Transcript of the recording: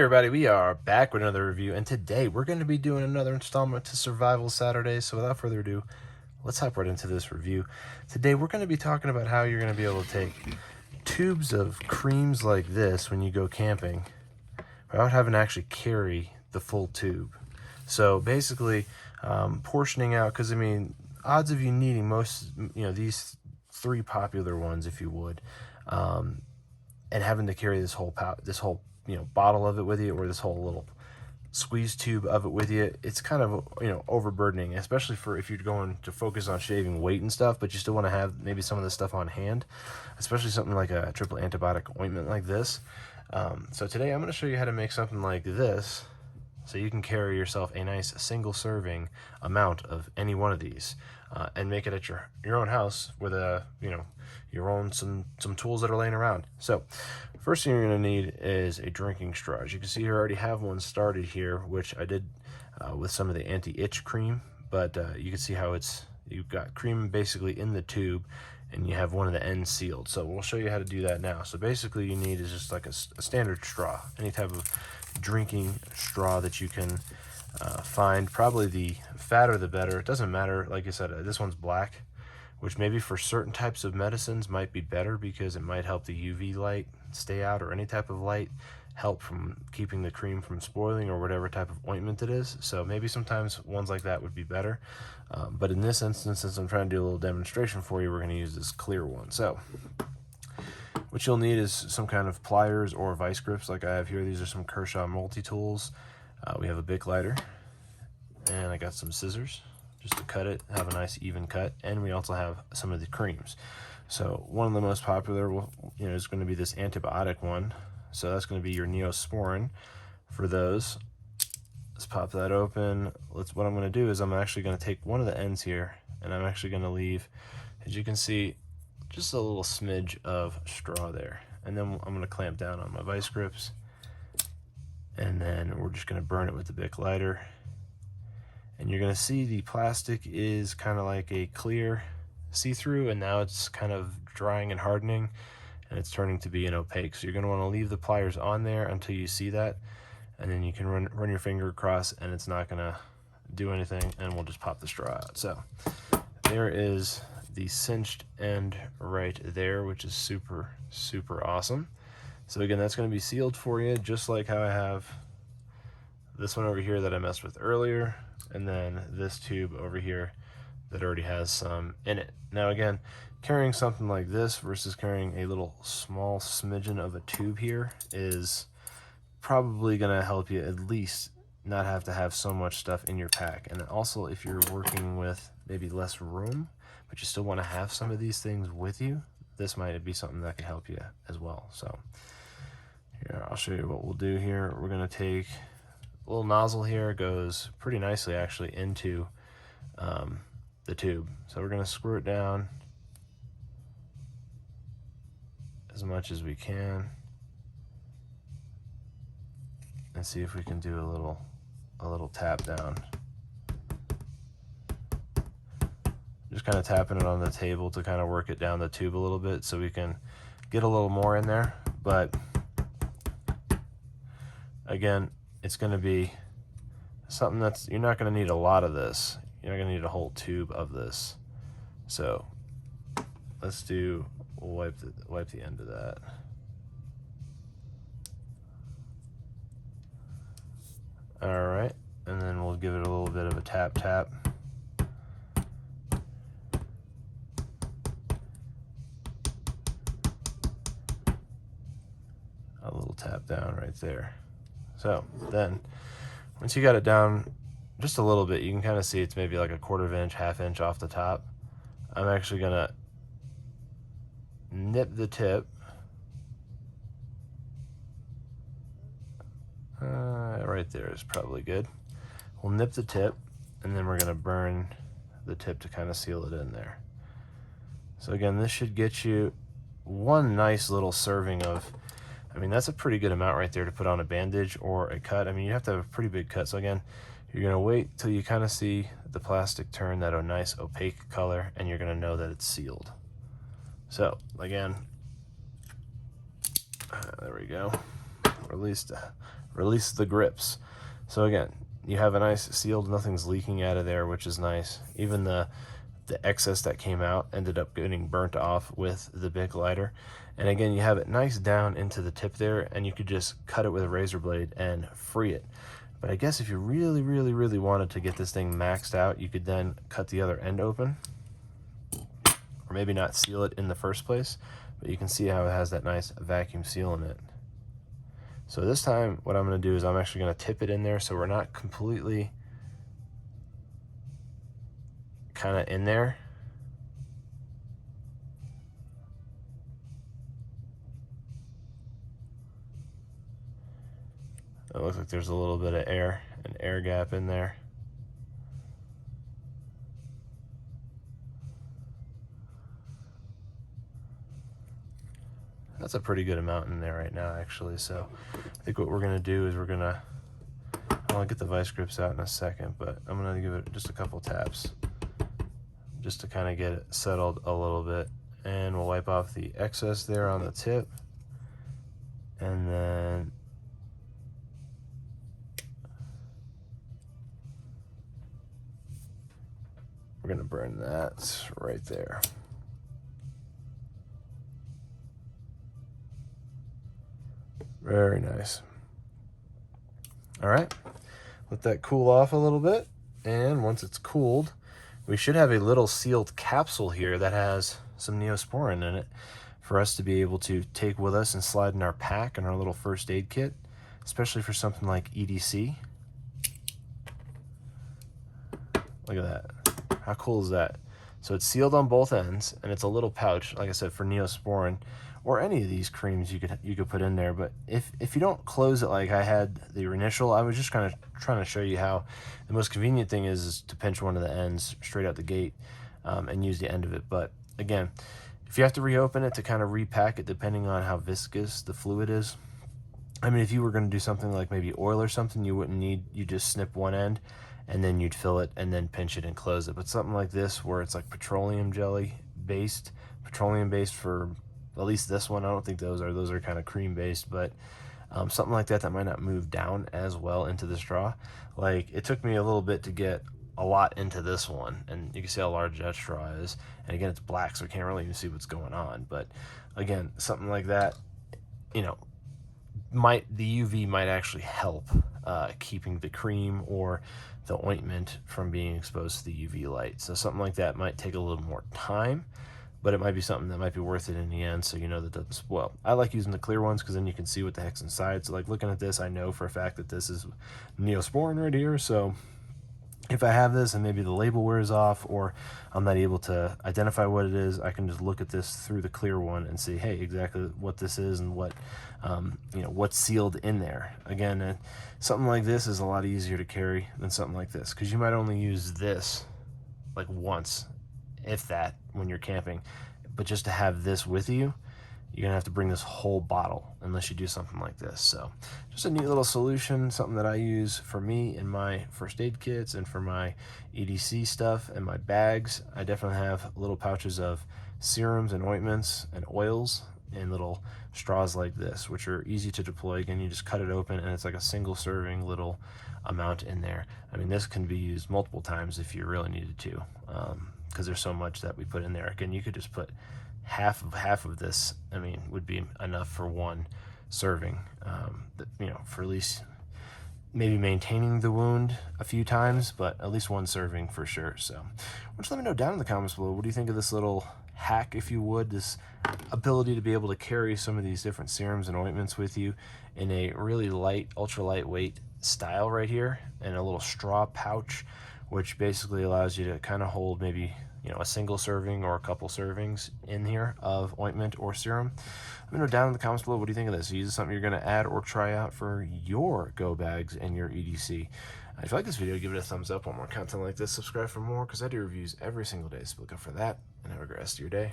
Hey everybody, we are back with another review, and today we're going to be doing another installment to Survival Saturday. So without further ado, let's hop right into this review. Today we're going to be talking about how you're going to be able to take tubes of creams like this when you go camping without having to actually carry the full tube. So basically, portioning out, because I mean, odds of you needing these three popular ones, if you would, and having to carry this whole bottle of it with you, or this whole little squeeze tube of it with you, it's kind of overburdening, especially for if you're going to focus on shaving weight and stuff, but you still want to have maybe some of this stuff on hand, especially something like a triple antibiotic ointment like this. So today I'm going to show you how to make something like this so you can carry yourself a nice single serving amount of any one of these, and make it at your own house with your own some tools that are laying around. So first thing you're going to need is a drinking straw. As you can see here, I already have one started here, which I did with some of the anti-itch cream, but you can see how you've got cream basically in the tube and you have one of the ends sealed. So we'll show you how to do that now. So basically you need is just like a standard straw, any type of drinking straw that you can find. Probably the fatter the better. It doesn't matter. Like I said, this one's black, which maybe for certain types of medicines might be better because it might help the UV light stay out, or any type of light help from keeping the cream from spoiling, or whatever type of ointment it is. So maybe sometimes ones like that would be better. But in this instance, since I'm trying to do a little demonstration for you, we're going to use this clear one. So what you'll need is some kind of pliers or vice grips like I have here. These are some Kershaw multi-tools. We have a Bic lighter, and I got some scissors just to cut it, have a nice even cut, and we also have some of the creams. So one of the most popular is going to be this antibiotic one. So that's going to be your Neosporin for those. Let's pop that open. What I'm going to do is I'm actually going to take one of the ends here, and I'm actually going to leave, as you can see, just a little smidge of straw there. And then I'm going to clamp down on my vice grips, and then we're just going to burn it with the Bic lighter. And you're going to see the plastic is kind of like a clear see-through, and now it's kind of drying and hardening, and it's turning to be an opaque. So you're going to want to leave the pliers on there until you see that, and then you can run your finger across, and it's not going to do anything, and we'll just pop the straw out. So there is the cinched end right there, which is super, super awesome. So again, that's going to be sealed for you, just like how I have this one over here that I messed with earlier, and then this tube over here that already has some in it. Now again, carrying something like this versus carrying a little small smidgen of a tube here is probably going to help you at least not have to have so much stuff in your pack. And also, if you're working with maybe less room, but you still want to have some of these things with you, this might be something that can help you as well. So here, I'll show you what we'll do here. We're going to take a little nozzle here. It goes pretty nicely actually into the tube. So we're going to screw it down as much as we can and see if we can do a little tap down. Just kind of tapping it on the table to kind of work it down the tube a little bit so we can get a little more in there. But again, it's going to be something that's, you're not going to need a lot of this. You're not going to need a whole tube of this. So let's wipe the end of that. All right, and then we'll give it a little bit of a tap. A little tap down right there. So then once you got it down just a little bit, you can kind of see it's maybe like a 1/4 inch, 1/2 inch off the top. I'm actually gonna nip the tip. Right there is probably good. We'll nip the tip, and then we're gonna burn the tip to kind of seal it in there. So again, this should get you one nice little serving of, I mean, that's a pretty good amount right there to put on a bandage or a cut. I mean, you have to have a pretty big cut. So again, you're going to wait till you kind of see the plastic turn that a nice opaque color, and you're going to know that it's sealed. So again, there we go. Or at least release the grips. So again, you have a nice sealed, nothing's leaking out of there, which is nice. Even the excess that came out ended up getting burnt off with the big lighter. And again, you have it nice down into the tip there, and you could just cut it with a razor blade and free it. But I guess if you really, really, really wanted to get this thing maxed out, you could then cut the other end open, or maybe not seal it in the first place, but you can see how it has that nice vacuum seal in it. So this time, what I'm going to do is I'm actually going to tip it in there so we're not completely kind of in there. It looks like there's a little bit of an air gap in there. That's a pretty good amount in there right now, actually. So I think what we're going to do is I'll get the vice grips out in a second, but I'm going to give it just a couple taps just to kind of get it settled a little bit. And we'll wipe off the excess there on the tip. And then we're going to burn that right there. Very nice. All right, let that cool off a little bit. And once it's cooled, we should have a little sealed capsule here that has some Neosporin in it for us to be able to take with us and slide in our pack and our little first aid kit, especially for something like EDC. Look at that. How cool is that? So it's sealed on both ends, and it's a little pouch, like I said, for Neosporin, or any of these creams you could put in there. But if you don't close it like I had the initial, I was just kind of trying to show you how the most convenient thing is to pinch one of the ends straight out the gate and use the end of it. But again, if you have to reopen it to kind of repack it, depending on how viscous the fluid is, I mean, if you were going to do something like maybe oil or something, you wouldn't need, you just snip one end and then you'd fill it and then pinch it and close it. But something like this, where it's like petroleum based for at least this one, I don't think those are kind of cream based, but something like that might not move down as well into the straw. Like, it took me a little bit to get a lot into this one, and you can see how large that straw is. And again, it's black, so I can't really even see what's going on. But again, something like that, you know, the UV might actually help keeping the cream or the ointment from being exposed to the UV light. So something like that might take a little more time, but it might be something that might be worth it in the end, so you know that doesn't spoil. I like using the clear ones because then you can see what the heck's inside. So like looking at this, I know for a fact that this is Neosporin right here. So if I have this and maybe the label wears off, or I'm not able to identify what it is, I can just look at this through the clear one and see, hey, exactly what this is and what, you know, what's sealed in there. Again, something like this is a lot easier to carry than something like this, because you might only use this like once, if that, when you're camping. But just to have this with you, you're gonna have to bring this whole bottle unless you do something like this. So just a neat little solution, something that I use for me in my first aid kits and for my EDC stuff and my bags. I definitely have little pouches of serums and ointments and oils in little straws like this, which are easy to deploy. Again, you just cut it open and it's like a single serving little amount in there. I mean, this can be used multiple times if you really needed to, because there's so much that we put in there. Again, you could just put half of this, I mean, would be enough for one serving, you know, for at least maybe maintaining the wound a few times, but at least one serving for sure. So why don't you let me know down in the comments below, what do you think of this little hack, if you would, this ability to be able to carry some of these different serums and ointments with you in a really light, ultra lightweight style right here, and a little straw pouch, which basically allows you to kind of hold maybe, you know, a single serving or a couple servings in here of ointment or serum. Let me know down in the comments below, what do you think of this? Is this something you're going to add or try out for your go bags and your EDC? If you like this video, give it a thumbs up. Want more content like this, subscribe for more, because I do reviews every single day, so look out for that, and have a great rest of your day.